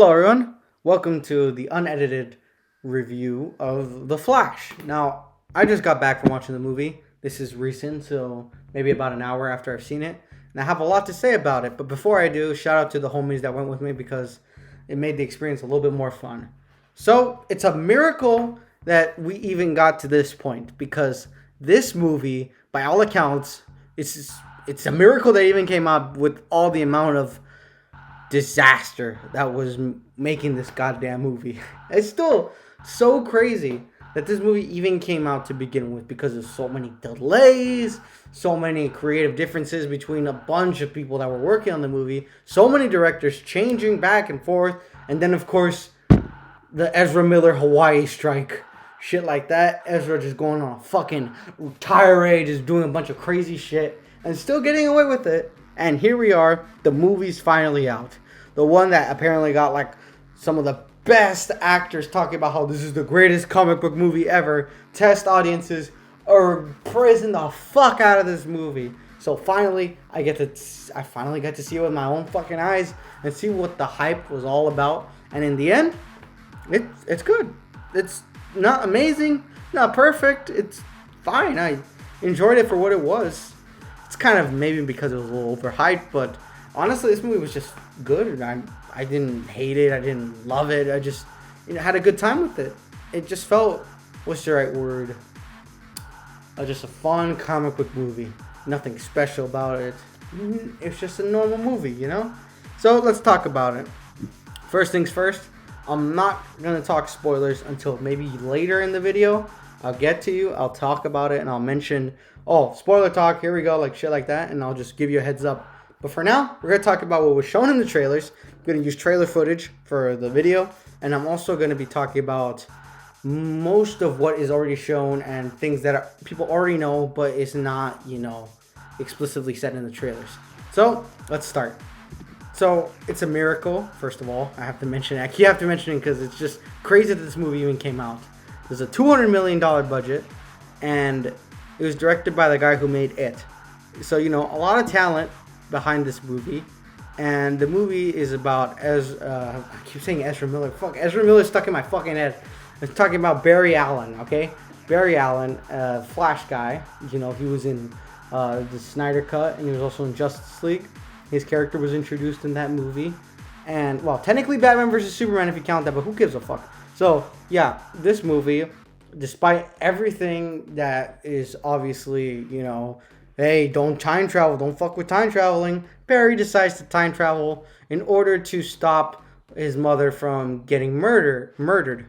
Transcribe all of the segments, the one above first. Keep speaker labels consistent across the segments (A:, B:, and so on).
A: Hello, everyone. Welcome to the unedited review of The Flash. Now, I just got back from watching the movie. This is recent, so maybe about an hour after I've seen it. And I have a lot to say about it. But before I do, shout out to the homies that went with me because it made the experience a little bit more fun. So, it's a miracle that we even got to this point because this movie, by all accounts, it's a miracle that it even came out with all the amount of disaster that was making this goddamn movie. It's still so crazy that this movie even came out to begin with because of so many delays, so many creative differences between a bunch of people that were working on the movie, so many directors changing back and forth, and then of course the Ezra Miller Hawaii strike. Shit like that. Ezra just going on a fucking tirade, just doing a bunch of crazy shit and still getting away with it. And here we are, the movie's finally out. The one that apparently got like some of the best actors talking about how this is the greatest comic book movie ever. Test audiences are praising the fuck out of this movie. So finally, I finally got to see it with my own fucking eyes and see what the hype was all about. And in the end, it's good. It's not amazing, not perfect. It's fine. I enjoyed it for what it was. It's kind of maybe because it was a little overhyped, but honestly, this movie was just good. And I didn't hate it. I didn't love it. I just had a good time with it. It just felt, what's the right word? Just a fun comic book movie. Nothing special about it. It's just a normal movie, So let's talk about it. First things first, I'm not going to talk spoilers until maybe later in the video. I'll get to you. I'll talk about it and I'll mention, spoiler talk, here we go, like shit like that. And I'll just give you a heads up. But for now, we're going to talk about what was shown in the trailers. I'm going to use trailer footage for the video. And I'm also going to be talking about most of what is already shown and things that people already know, but it's not, explicitly said in the trailers. So let's start. So it's a miracle, first of all. I have to mention it. I keep have to mention it because it's just crazy that this movie even came out. There's a $200 million budget, and it was directed by the guy who made It. So, a lot of talent behind this movie. And the movie is about, I keep saying Ezra Miller. Fuck, Ezra Miller stuck in my fucking head. It's talking about Barry Allen, okay? Barry Allen, Flash guy. He was in the Snyder Cut, and he was also in Justice League. His character was introduced in that movie. And, technically Batman vs. Superman if you count that, but who gives a fuck? So, yeah, this movie, despite everything that is obviously, hey, don't time travel, don't fuck with time traveling, Barry decides to time travel in order to stop his mother from getting murdered.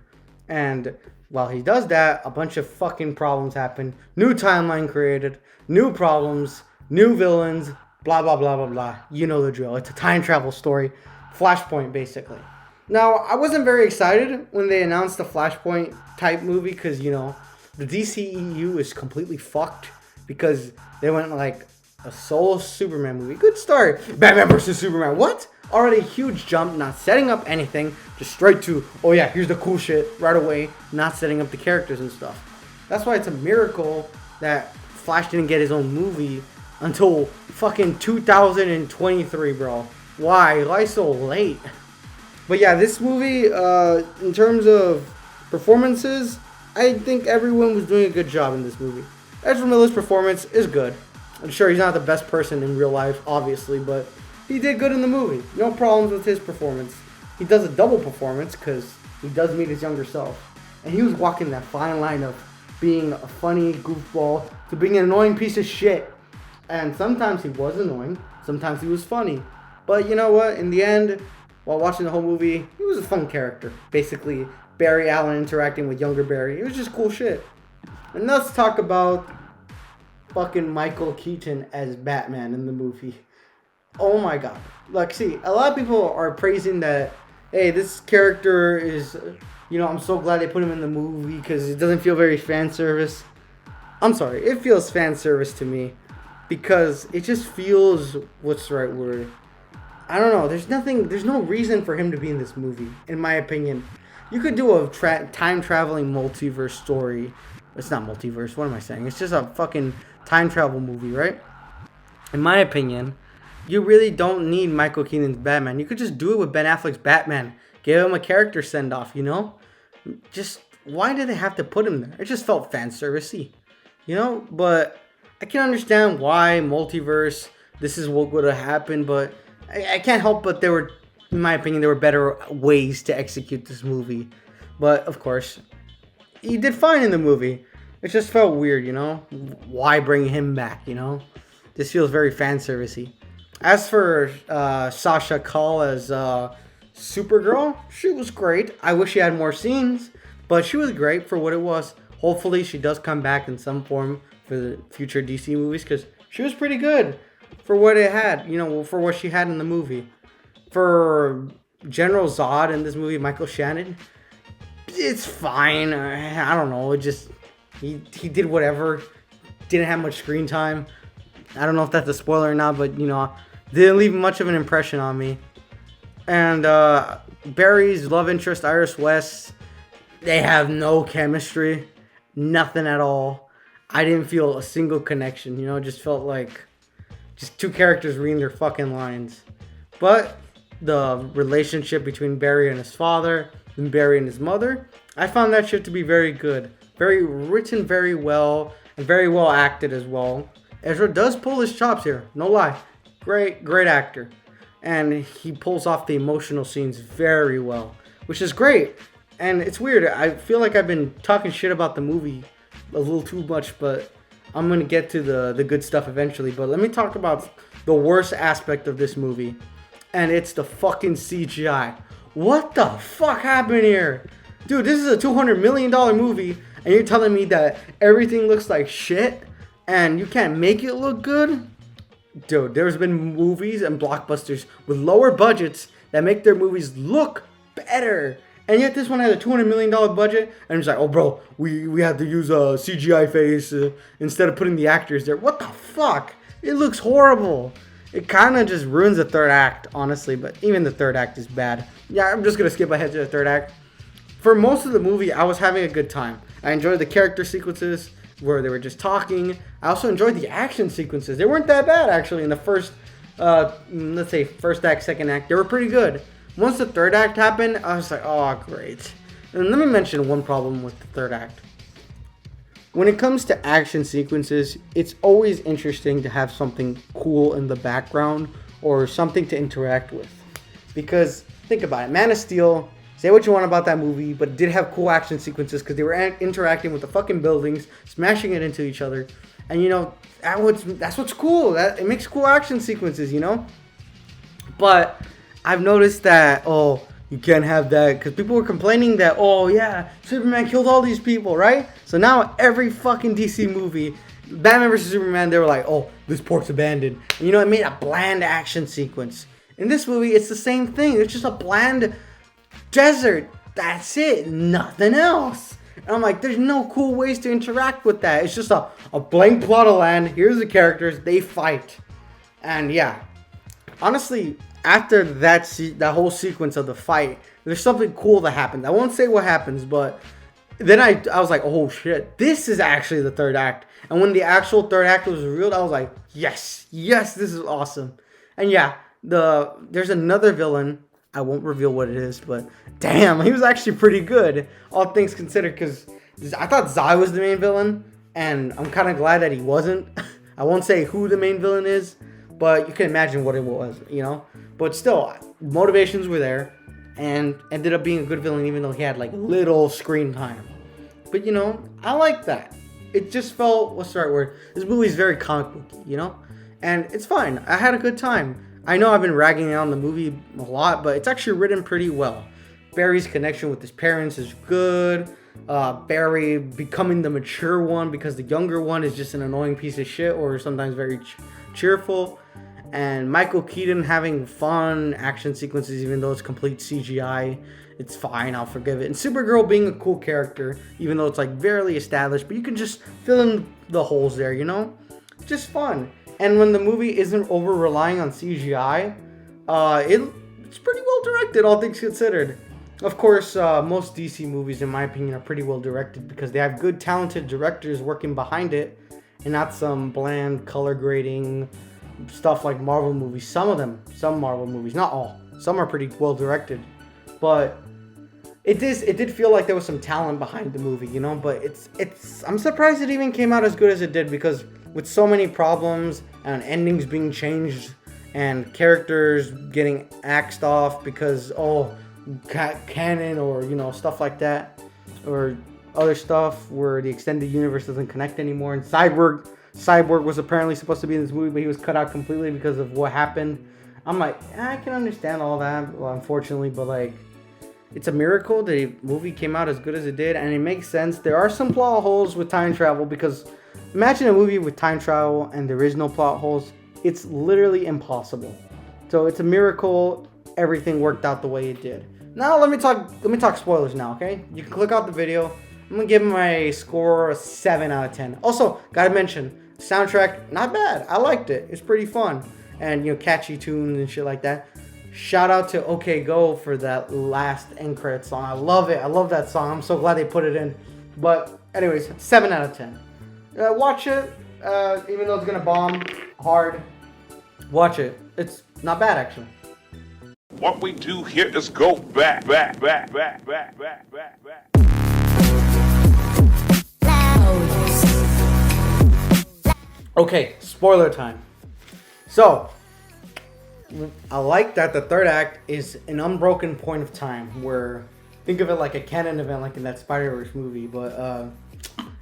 A: And while he does that, a bunch of fucking problems happen. New timeline created, new problems, new villains, blah, blah, blah, blah, blah. You know the drill. It's a time travel story. Flashpoint, basically. Now, I wasn't very excited when they announced the Flashpoint type movie because, the DCEU is completely fucked because they went like a solo Superman movie. Good start. Batman vs. Superman. What? Already a huge jump, not setting up anything, just straight to, here's the cool shit right away, not setting up the characters and stuff. That's why it's a miracle that Flash didn't get his own movie until fucking 2023, bro. Why? Why so late? But yeah, this movie, in terms of performances, I think everyone was doing a good job in this movie. Ezra Miller's performance is good. I'm sure he's not the best person in real life, obviously, but he did good in the movie. No problems with his performance. He does a double performance because he does meet his younger self. And he was walking that fine line of being a funny goofball to being an annoying piece of shit. And sometimes he was annoying. Sometimes he was funny. But you know what? In the end, while watching the whole movie, he was a fun character. Basically, Barry Allen interacting with younger Barry. It was just cool shit. And let's talk about fucking Michael Keaton as Batman in the movie. Oh my god. Look, see, a lot of people are praising that, hey, this character is, I'm so glad they put him in the movie because it doesn't feel very fan service. I'm sorry, it feels fan service to me because it just feels, what's the right word? I don't know. There's no reason for him to be in this movie, in my opinion. You could do a time traveling multiverse story. It's not multiverse. What am I saying? It's just a fucking time travel movie, right? In my opinion, you really don't need Michael Keaton's Batman. You could just do it with Ben Affleck's Batman. Give him a character send off, you know? Just why did they have to put him there? It just felt fan servicey, you know? But I can understand why multiverse, this is what would have happened, but I can't help but there were, in my opinion, there were better ways to execute this movie. But of course, he did fine in the movie. It just felt weird, you know? Why bring him back, you know? This feels very fan servicey. As for Sasha Call as Supergirl, she was great. I wish she had more scenes, but she was great for what it was. Hopefully, she does come back in some form for the future DC movies, because she was pretty good for what it had, you know, for what she had in the movie. For General Zod in this movie, Michael Shannon, it's fine. I don't know. It just he did whatever. Didn't have much screen time. I don't know if that's a spoiler or not, but you know, didn't leave much of an impression on me. And Barry's love interest, Iris West, they have no chemistry, nothing at all. I didn't feel a single connection. You know, it just felt like just two characters reading their fucking lines. But the relationship between Barry and his father and Barry and his mother, I found that shit to be very good. Very written very well, and very well acted as well. Ezra does pull his chops here, no lie. Great actor. And he pulls off the emotional scenes very well, which is great. And it's weird, I feel like I've been talking shit about the movie a little too much, but I'm going to get to the good stuff eventually. But let me talk about the worst aspect of this movie, and it's the fucking CGI. What the fuck happened here? Dude, this is a $200 million movie, and you're telling me that everything looks like shit, and you can't make it look good? Dude, there's been movies and blockbusters with lower budgets that make their movies look better. And yet this one has a $200 million budget, and it's like, oh bro, we had to use a CGI face instead of putting the actors there. What the fuck? It looks horrible. It kind of just ruins the third act, honestly, but even the third act is bad. Yeah, I'm just going to skip ahead to the third act. For most of the movie, I was having a good time. I enjoyed the character sequences where they were just talking. I also enjoyed the action sequences. They weren't that bad, actually, in the first, let's say, first act, second act. They were pretty good. Once the third act happened, I was like, oh, great. And let me mention one problem with the third act. When it comes to action sequences, it's always interesting to have something cool in the background or something to interact with. Because, think about it, Man of Steel, say what you want about that movie, but it did have cool action sequences because they were interacting with the fucking buildings, smashing it into each other. And, you know, that's what's cool. It makes cool action sequences, you know? But I've noticed that, oh, you can't have that, because people were complaining that, oh yeah, Superman killed all these people, right? So now every fucking DC movie, Batman vs. Superman, they were like, oh, this port's abandoned. And you know, it made a bland action sequence. In this movie, it's the same thing. It's just a bland desert. That's it. Nothing else. And I'm like, there's no cool ways to interact with that. It's just a blank plot of land. Here's the characters. They fight. And yeah, honestly, after that whole sequence of the fight, there's something cool that happens. I won't say what happens, but then I was like, oh shit, this is actually the third act. And when the actual third act was revealed, I was like, yes, this is awesome. And yeah, there's another villain. I won't reveal what it is, but damn, he was actually pretty good, all things considered, because I thought Zai was the main villain, and I'm kind of glad that he wasn't. I won't say who the main villain is, but you can imagine what it was, you know? But still, motivations were there, and ended up being a good villain even though he had like little screen time. But you know, I like that. It just felt, what's the right word? This movie's very comic booky, you know? And it's fine. I had a good time. I know I've been ragging on the movie a lot, but it's actually written pretty well. Barry's connection with his parents is good. Barry becoming the mature one because the younger one is just an annoying piece of shit or sometimes very cheerful. And Michael Keaton having fun action sequences even though it's complete CGI. It's fine, I'll forgive it. And Supergirl being a cool character even though it's like barely established, but you can just fill in the holes there, you know? It's just fun. And when the movie isn't over relying on CGI, it's pretty well directed, all things considered. Of course, most DC movies, in my opinion, are pretty well directed because they have good, talented directors working behind it, and not some bland color grading stuff like Marvel movies. Some Marvel movies, not all. Some are pretty well directed. but it did feel like there was some talent behind the movie, you know. But I'm surprised it even came out as good as it did, because with so many problems and endings being changed and characters getting axed off because canon, or you know, stuff like that, or other stuff where the extended universe doesn't connect anymore. And Cyborg was apparently supposed to be in this movie, but he was cut out completely because of what happened. I'm like, I can understand all that, well, unfortunately, but like, it's a miracle the movie came out as good as it did, and it makes sense. There are some plot holes with time travel, because imagine a movie with time travel and there is no plot holes. It's literally impossible. So it's a miracle everything worked out the way it did. Now let me talk spoilers now, okay? You can click out the video. I'm gonna give my score a 7 out of 10. Also, gotta mention, soundtrack, not bad. I liked it. It's pretty fun. And, you know, catchy tunes and shit like that. Shout out to OK Go for that last end credit song. I love it. I love that song. I'm so glad they put it in. But anyways, 7 out of 10. Watch it. Even though it's gonna bomb hard, watch it. It's not bad, actually.
B: What we do here is go back.
A: Okay, spoiler time. So, I like that the third act is an unbroken point of time where, think of it like a canon event, like in that Spider-Verse movie, but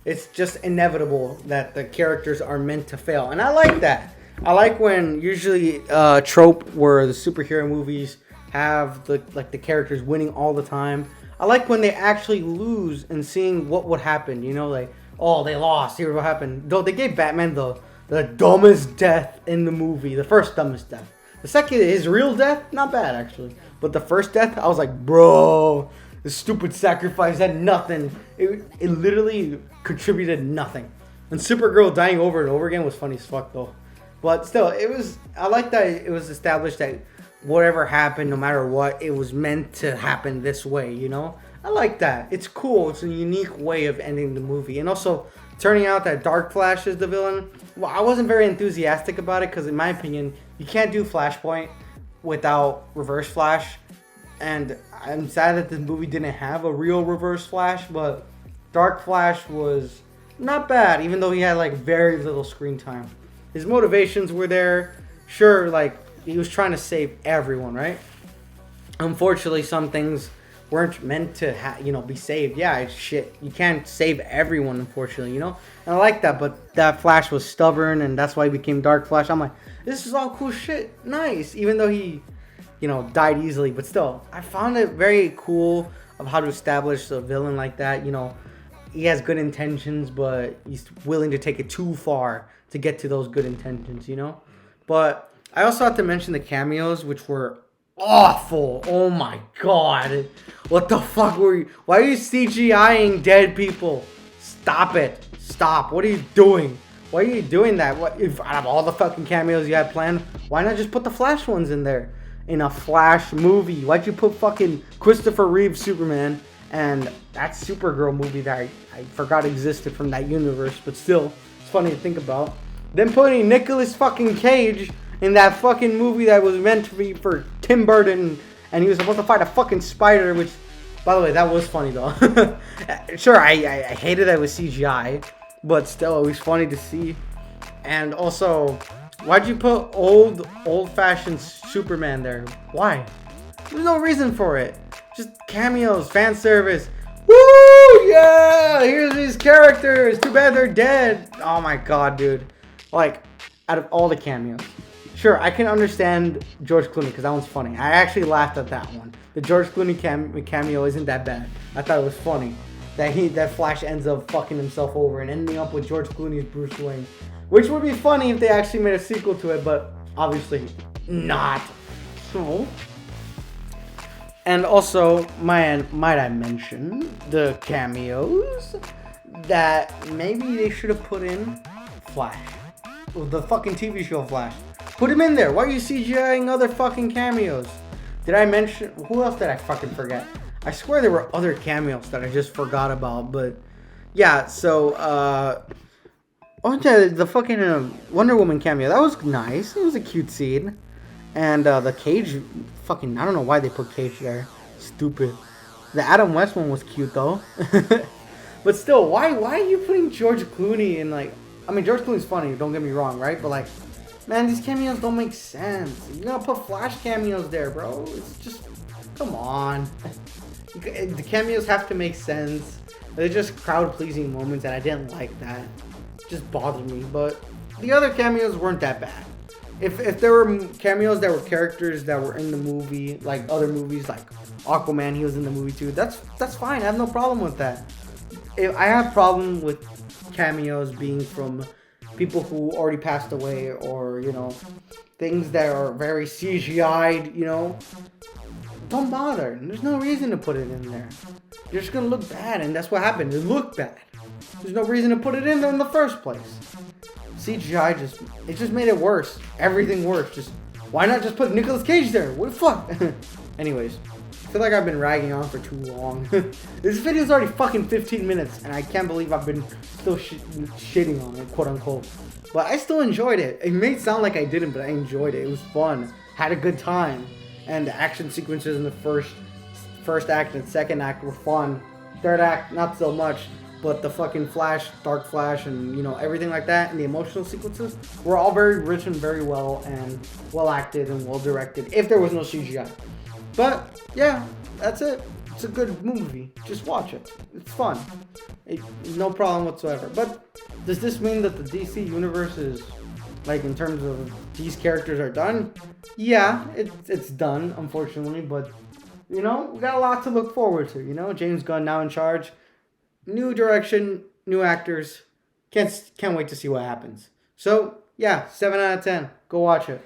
A: it's just inevitable that the characters are meant to fail. And I like that. I like when usually trope where the superhero movies have the characters winning all the time. I like when they actually lose and seeing what would happen, you know, like, oh, they lost, here's what happened. Though they gave Batman the dumbest death in the movie, the first dumbest death. The second, his real death, not bad actually. But the first death, I was like, bro, this stupid sacrifice had nothing. It literally contributed nothing. And Supergirl dying over and over again was funny as fuck though. But still, I like that it was established that whatever happened, no matter what, it was meant to happen this way, you know? I like that. It's cool. It's a unique way of ending the movie. And also, turning out that Dark Flash is the villain, well, I wasn't very enthusiastic about it because, in my opinion, you can't do Flashpoint without Reverse Flash. And I'm sad that this movie didn't have a real Reverse Flash, but Dark Flash was not bad, even though he had, like, very little screen time. His motivations were there. Sure, like, he was trying to save everyone, right? Unfortunately, some things weren't meant to be saved. Yeah, it's shit. You can't save everyone, unfortunately, you know? And I like that, but that Flash was stubborn, and that's why he became Dark Flash. I'm like, this is all cool shit. Nice. Even though he, died easily, but still, I found it very cool of how to establish a villain like that. You know, he has good intentions, but he's willing to take it too far to get to those good intentions, you know? But I also have to mention the cameos, which were awful. Oh my god. What the fuck were you? Why are you CGIing dead people? Stop it. Stop. What are you doing? Why are you doing that? What, if out of all the fucking cameos you had planned, why not just put the Flash ones in there? In a Flash movie. Why'd you put fucking Christopher Reeve Superman and that Supergirl movie that I forgot existed from that universe, but still, it's funny to think about. Then putting Nicolas fucking Cage in that fucking movie that was meant to be for Tim Burton, and he was supposed to fight a fucking spider, which, by the way, that was funny though. Sure, I hated that it was CGI, but still, it was funny to see. And also, why'd you put old-fashioned Superman there? Why? There's no reason for it. Just cameos, fan service. Woo! Yeah! Here's these characters. Too bad they're dead. Oh my god, dude. Like, out of all the cameos. Sure, I can understand George Clooney because that one's funny. I actually laughed at that one. The George Clooney cameo isn't that bad. I thought it was funny that Flash ends up fucking himself over and ending up with George Clooney's Bruce Wayne, which would be funny if they actually made a sequel to it, but obviously not. So, and also, might I mention the cameos that maybe they should have put in Flash, the fucking TV show Flash. Put him in there. Why are you CGIing other fucking cameos? Did I mention... Who else did I fucking forget? I swear there were other cameos that I just forgot about. But, yeah, so... the fucking Wonder Woman cameo. That was nice. It was a cute scene. And the Cage... Fucking... I don't know why they put Cage there. Stupid. The Adam West one was cute though. But still, why are you putting George Clooney in like? I mean, George Clooney's funny. Don't get me wrong, right? But like, man, these cameos don't make sense. You're gonna put Flash cameos there, bro. It's just, come on. The cameos have to make sense. They're just crowd pleasing moments, and I didn't like that. It just bothered me. But the other cameos weren't that bad. If there were cameos that were characters that were in the movie, like other movies, like Aquaman, he was in the movie too. That's fine. I have no problem with that. I have problem with cameos being from people who already passed away, or things that are very CGI'd. Don't bother. There's no reason to put it in there. You're just gonna look bad, and that's what happened. It looked bad. There's no reason to put it in there in the first place. CGI just made it worse. Everything worse. Just why not just put Nicolas Cage there? What the fuck? Anyways, I feel like I've been ragging on for too long. This video's already fucking 15 minutes, and I can't believe I've been still shitting on it, quote unquote. But I still enjoyed it. It may sound like I didn't, but I enjoyed it. It was fun. Had a good time. And the action sequences in the first act and second act were fun. Third act, not so much. But the fucking Dark Flash, and everything like that, and the emotional sequences were all very rich and very well acted and well directed. If there was no CGI, but yeah, that's it. It's a good movie. Just watch it. It's fun. No problem whatsoever. But does this mean that the DC universe is, like, in terms of these characters are done? Yeah, it's done, unfortunately. But we got a lot to look forward to. James Gunn now in charge. New direction, new actors. Can't wait to see what happens. So, yeah, 7 out of 10. Go watch it.